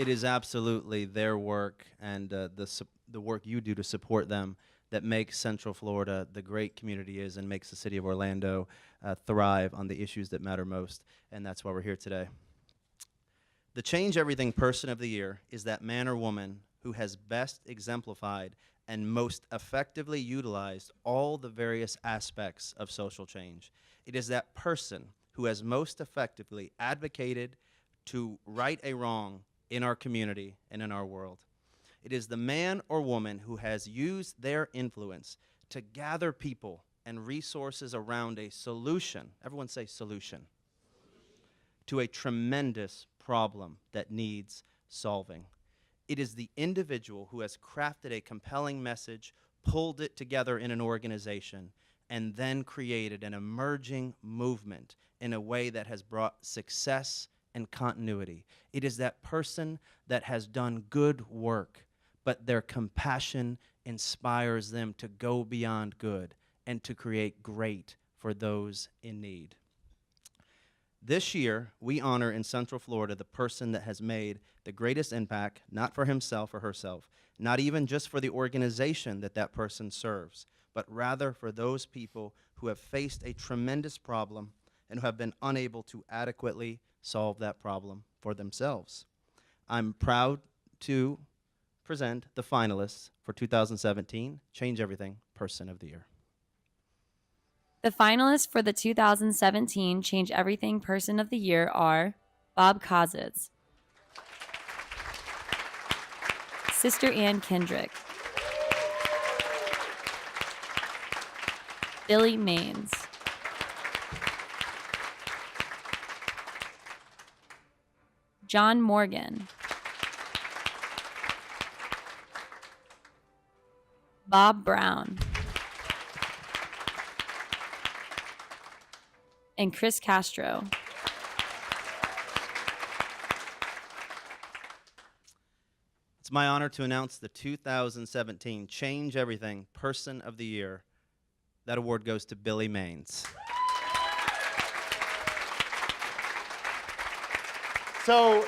is absolutely their work and the work you do to support them that makes Central Florida the great community is and makes the city of Orlando thrive on the issues that matter most, and that's why we're here today. The Change Everything Person of the Year is that man or woman who has best exemplified and most effectively utilized all the various aspects of social change. It is that person who has most effectively advocated to right a wrong in our community and in our world. It is the man or woman who has used their influence to gather people and resources around a solution, everyone say solution, to a tremendous problem that needs solving. It is the individual who has crafted a compelling message, pulled it together in an organization, and then created an emerging movement in a way that has brought success and continuity. It is that person that has done good work, but their compassion inspires them to go beyond good and to create great for those in need. This year, we honor in Central Florida the person that has made the greatest impact, not for himself or herself, not even just for the organization that that person serves, but rather for those people who have faced a tremendous problem and who have been unable to adequately solve that problem for themselves. I'm proud to present the finalists for 2017 Change Everything Person of the Year. The finalists for the 2017 Change Everything Person of the Year are Bob Kozitz, Sister Ann Kendrick, Billy Maines, John Morgan, Bob Brown, and Chris Castro. It's my honor to announce the 2017 Change Everything Person of the Year. That award goes to Billy Maines. So,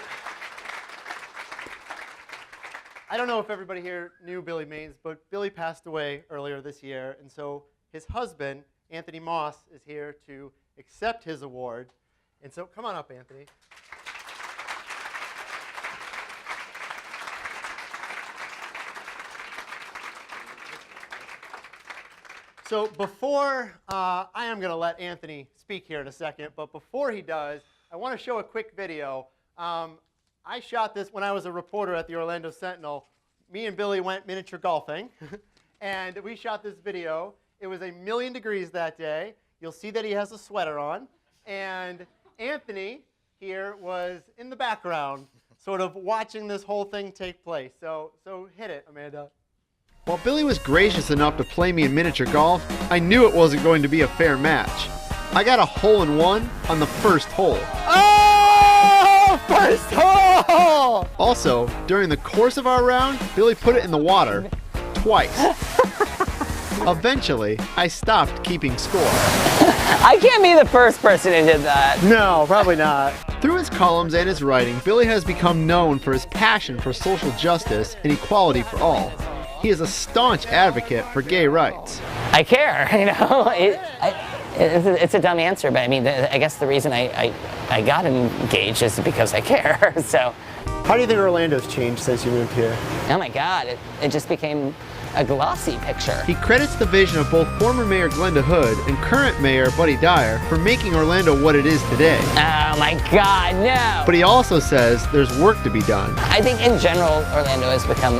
I don't know if everybody here knew Billy Maines, but Billy passed away earlier this year, and so his husband, Anthony Moss, is here to accept his award. And so, come on up, Anthony. So before, I am going to let Anthony speak here in a second, but before he does, I want to show a quick video. I shot this when I was a reporter at the Orlando Sentinel. Me and Billy went miniature golfing, and we shot this video. It was 1,000,000 degrees that day. You'll see that he has a sweater on. And Anthony here was in the background, sort of watching this whole thing take place. So hit it, Amanda. While Billy was gracious enough to play me in miniature golf, I knew it wasn't going to be a fair match. I got a hole-in-one on the first hole. Oh! First hole! Also, during the course of our round, Billy put it in the water twice. Eventually, I stopped keeping score. I can't be the first person who did that. No, probably not. Through his columns and his writing, Billy has become known for his passion for social justice and equality for all. He is a staunch advocate for gay rights. I care, you know. It's a dumb answer, but I mean, I guess the reason I got engaged is because I care. So, how do you think Orlando's changed since you moved here? Oh my God, it just became a glossy picture. He credits the vision of both former Mayor Glenda Hood and current Mayor Buddy Dyer for making Orlando what it is today. Oh my God, no! But he also says there's work to be done. I think in general, Orlando has become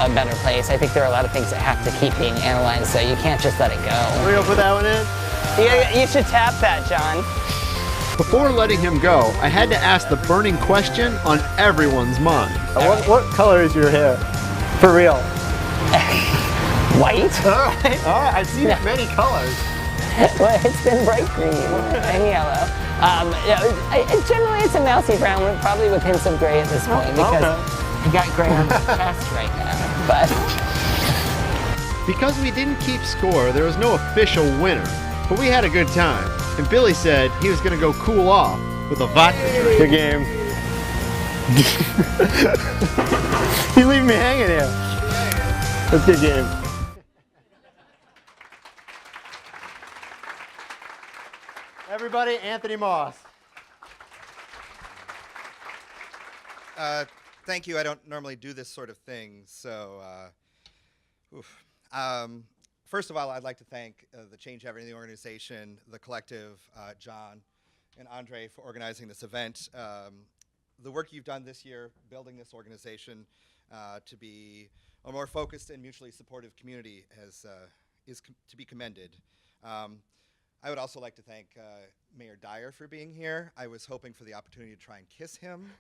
a better place. I think there are a lot of things that have to keep being analyzed, so you can't just let it go. We're gonna put that one in? You should tap that, John. Before letting him go, I had to ask the burning question on everyone's mind. What color is your hair? For real? White? All right. I've seen many colors. Well, it's been bright green and yellow. Generally, it's a mousy brown, probably with hints of gray at this point, because I got gray on my chest right now, but Because we didn't keep score, there was no official winner, but we had a good time. And Billy said he was going to go cool off with a vodka drink. Good game. You leave me hanging here. That's a good game. Everybody, Anthony Moss. Thank you. I don't normally do this sort of thing, so first of all, I'd like to thank the Change Everything organization, the collective, John and Andre for organizing this event. The work you've done this year, building this organization to be a more focused and mutually supportive community is to be commended. I would also like to thank Mayor Dyer for being here. I was hoping for the opportunity to try and kiss him.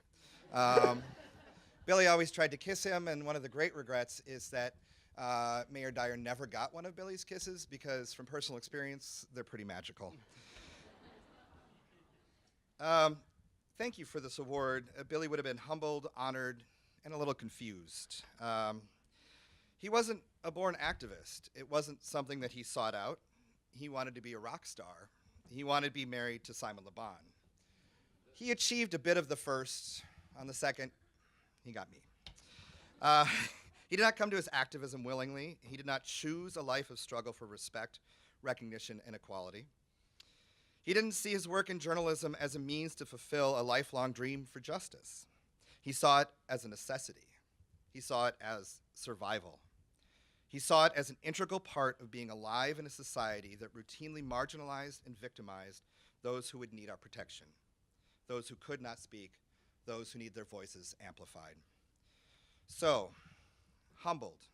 Billy always tried to kiss him, and one of the great regrets is that Mayor Dyer never got one of Billy's kisses because, from personal experience, they're pretty magical. Thank you for this award. Billy would have been humbled, honored, and a little confused. He wasn't a born activist. It wasn't something that he sought out. He wanted to be a rock star. He wanted to be married to Simon Le Bon. He achieved a bit of the first. On the second, he got me. He did not come to his activism willingly. He did not choose a life of struggle for respect, recognition, and equality. He didn't see his work in journalism as a means to fulfill a lifelong dream for justice. He saw it as a necessity. He saw it as survival. He saw it as an integral part of being alive in a society that routinely marginalized and victimized those who would need our protection, those who could not speak, those who need their voices amplified. So, humbled.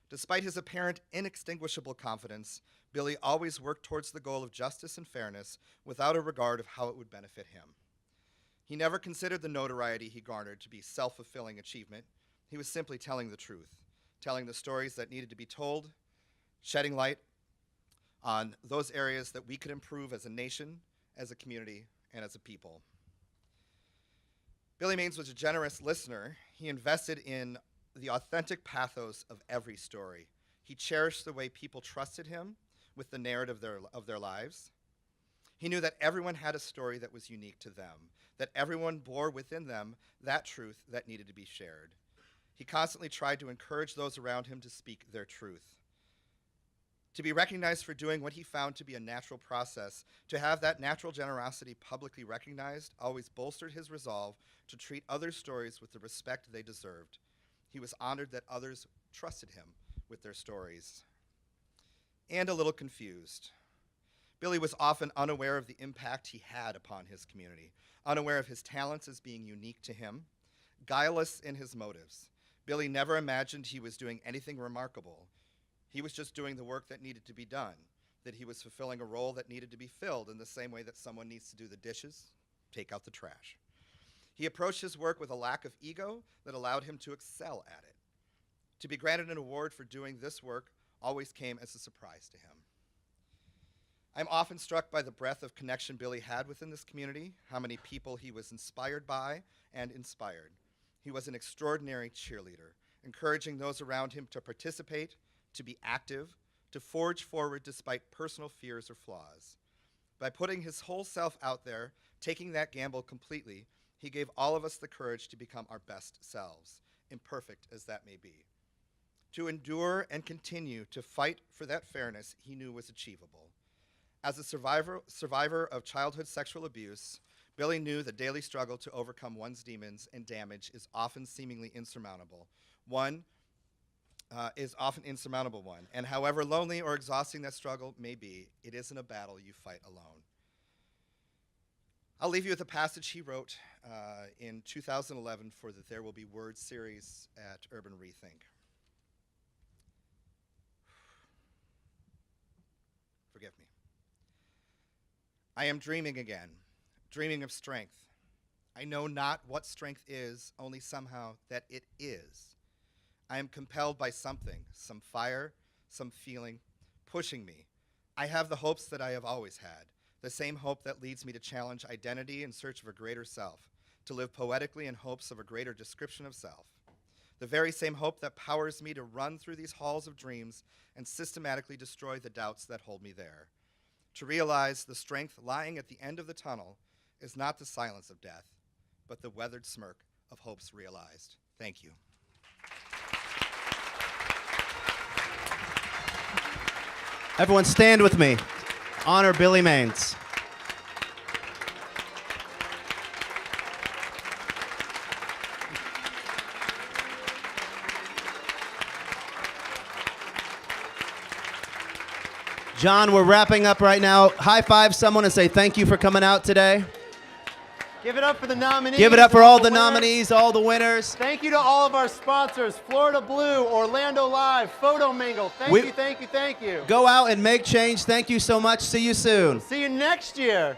Despite his apparent inextinguishable confidence, Billy always worked towards the goal of justice and fairness without a regard of how it would benefit him. He never considered the notoriety he garnered to be self-fulfilling achievement. He was simply telling the truth, telling the stories that needed to be told, shedding light on those areas that we could improve as a nation, as a community, and as a people. Billy Maines was a generous listener. He invested in the authentic pathos of every story. He cherished the way people trusted him with the narrative of their lives. He knew that everyone had a story that was unique to them, that everyone bore within them that truth that needed to be shared. He constantly tried to encourage those around him to speak their truth. To be recognized for doing what he found to be a natural process, to have that natural generosity publicly recognized, always bolstered his resolve to treat other stories with the respect they deserved. He was honored that others trusted him with their stories. And a little confused. Billy was often unaware of the impact he had upon his community, unaware of his talents as being unique to him, guileless in his motives. Billy never imagined he was doing anything remarkable. He was just doing the work that needed to be done, that he was fulfilling a role that needed to be filled in the same way that someone needs to do the dishes, take out the trash. He approached his work with a lack of ego that allowed him to excel at it. To be granted an award for doing this work always came as a surprise to him. I'm often struck by the breadth of connection Billy had within this community, how many people he was inspired by and inspired. He was an extraordinary cheerleader, encouraging those around him to participate, to be active, to forge forward despite personal fears or flaws. By putting his whole self out there, taking that gamble completely, he gave all of us the courage to become our best selves, imperfect as that may be. To endure and continue to fight for that fairness he knew was achievable. As a survivor of childhood sexual abuse, Billy knew the daily struggle to overcome one's demons and damage is often seemingly insurmountable. And however lonely or exhausting that struggle may be, it isn't a battle you fight alone. I'll leave you with a passage he wrote in 2011 for the There Will Be Words series at Urban Rethink. Forgive me. I am dreaming again, dreaming of strength. I know not what strength is, only somehow that it is. I am compelled by something, some fire, some feeling, pushing me. I have the hopes that I have always had, the same hope that leads me to challenge identity in search of a greater self, to live poetically in hopes of a greater description of self. the very same hope that powers me to run through these halls of dreams and systematically destroy the doubts that hold me there. To realize the strength lying at the end of the tunnel is not the silence of death, but the weathered smirk of hopes realized. Thank you. Everyone stand with me. Honor Billy Maines. John, we're wrapping up right now. High five someone and say thank you for coming out today. Give it up for the nominees. Give it up for all the winners. nominees, all the winners. Thank you to all of our sponsors, Florida Blue, Orlando Live, Photo Mingle. Thank you, thank you, thank you. Go out and make change. Thank you so much. See you soon. See you next year.